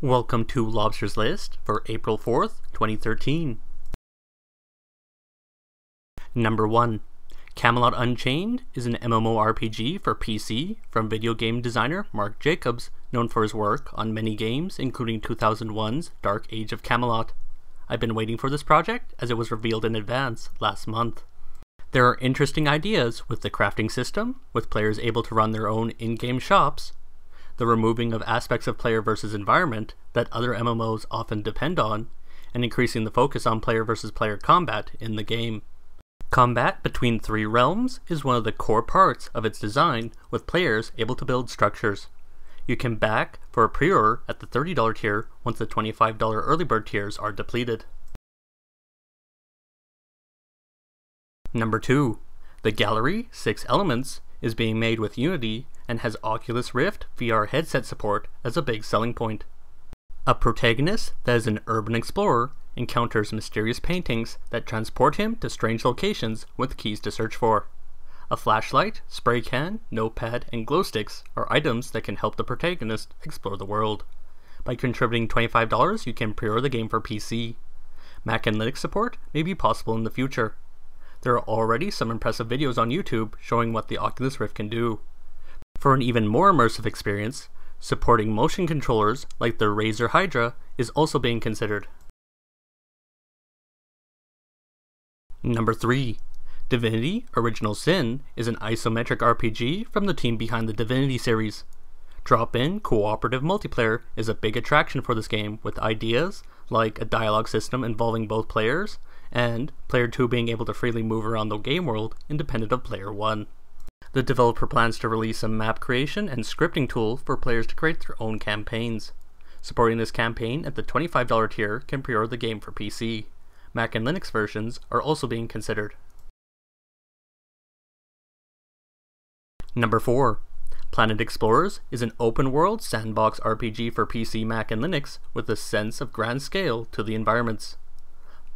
Welcome to Lobster's list for April 4th, 2013. Number 1. Camelot Unchained is an MMORPG for PC from video game designer Mark Jacobs, known for his work on many games including 2001's Dark Age of Camelot. I've been waiting for this project as it was revealed in advance last month. There are interesting ideas with the crafting system, with players able to run their own in-game shops, the removing of aspects of player versus environment that other MMOs often depend on, and increasing the focus on player versus player combat in the game. Combat between three realms is one of the core parts of its design, with players able to build structures. You can back for a pre-order at the $30 tier once the $25 early bird tiers are depleted. Number 2. The Gallery 6 Elements is being made with Unity and has Oculus Rift VR headset support as a big selling point. A protagonist that is an urban explorer encounters mysterious paintings that transport him to strange locations with keys to search for. A flashlight, spray can, notepad, and glow sticks are items that can help the protagonist explore the world. By contributing $25, you can pre-order the game for PC. Mac and Linux support may be possible in the future. There are already some impressive videos on YouTube showing what the Oculus Rift can do. For an even more immersive experience, supporting motion controllers like the Razer Hydra is also being considered. Number 3. Divinity Original Sin is an isometric RPG from the team behind the Divinity series. Drop-in cooperative multiplayer is a big attraction for this game, with ideas like a dialogue system involving both players, and Player 2 being able to freely move around the game world independent of Player 1. The developer plans to release a map creation and scripting tool for players to create their own campaigns. Supporting this campaign at the $25 tier can pre-order the game for PC. Mac and Linux versions are also being considered. Number 4. Planet Explorers is an open-world sandbox RPG for PC, Mac, and Linux with a sense of grand scale to the environments.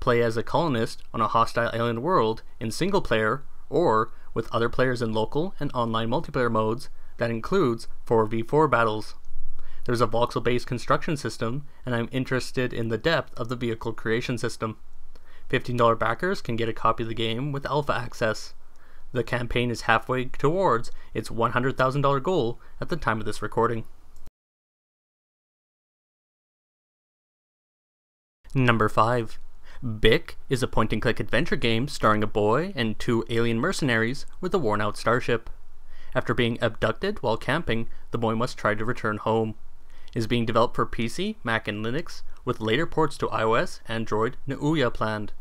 Play as a colonist on a hostile alien world in single-player or with other players in local and online multiplayer modes that includes 4v4 battles. There's a voxel-based construction system, and I'm interested in the depth of the vehicle creation system. $15 backers can get a copy of the game with alpha access. The campaign is halfway towards its $100,000 goal at the time of this recording. Number 5. BLEAK is a point-and-click adventure game starring a boy and two alien mercenaries with a worn-out starship. After being abducted while camping, the boy must try to return home. It is being developed for PC, Mac, and Linux, with later ports to iOS, Android, and Ouya planned.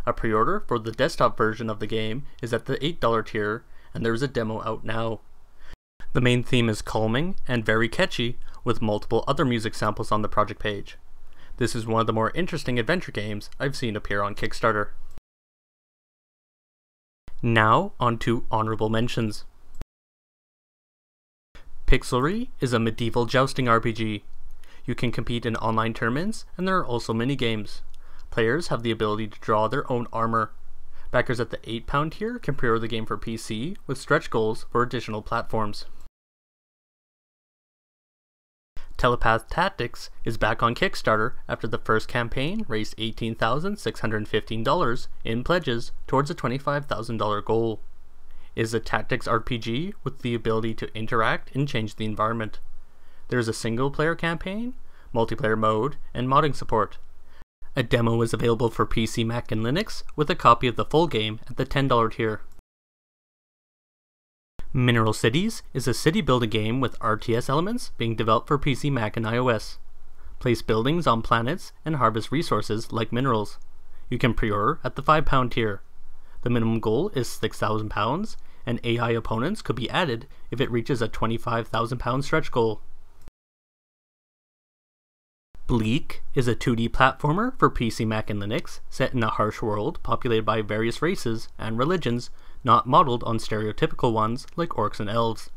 A pre-order for the desktop version of the game is at the $8 tier, and there is a demo out now. The main theme is calming and very catchy, with multiple other music samples on the project page. This is one of the more interesting adventure games I've seen appear on Kickstarter. Now, on to honorable mentions. Pixelry is a medieval jousting RPG. You can compete in online tournaments, and there are also mini-games. Players have the ability to draw their own armor. Backers at the £8 tier can pre-order the game for PC, with stretch goals for additional platforms. Telepath Tactics is back on Kickstarter after the first campaign raised $18,615 in pledges towards a $25,000 goal. It is a tactics RPG with the ability to interact and change the environment. There is a single-player campaign, multiplayer mode, and modding support. A demo is available for PC, Mac, and Linux, with a copy of the full game at the $10 tier. Mineral Cities is a city-building game with RTS elements being developed for PC, Mac, and iOS. Place buildings on planets and harvest resources like minerals. You can pre-order at the £5 tier. The minimum goal is £6,000, and AI opponents could be added if it reaches a £25,000 stretch goal. BLEAK is a 2D platformer for PC, Mac, and Linux, set in a harsh world populated by various races and religions, not modeled on stereotypical ones like orcs and elves.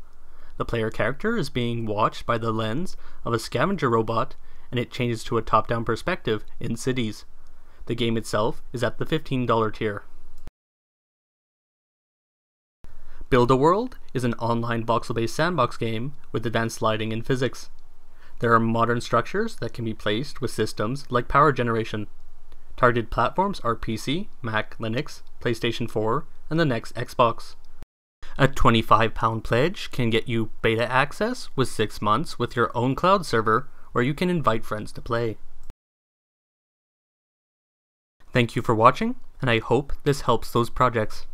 The player character is being watched by the lens of a scavenger robot, and it changes to a top-down perspective in cities. The game itself is at the $15 tier. Build-A-World is an online voxel-based sandbox game with advanced lighting and physics. There are modern structures that can be placed with systems like power generation. Targeted platforms are PC, Mac, Linux, PlayStation 4, and the next Xbox. A £25 pledge can get you beta access with 6 months with your own cloud server where you can invite friends to play. Thank you for watching, and I hope this helps those projects.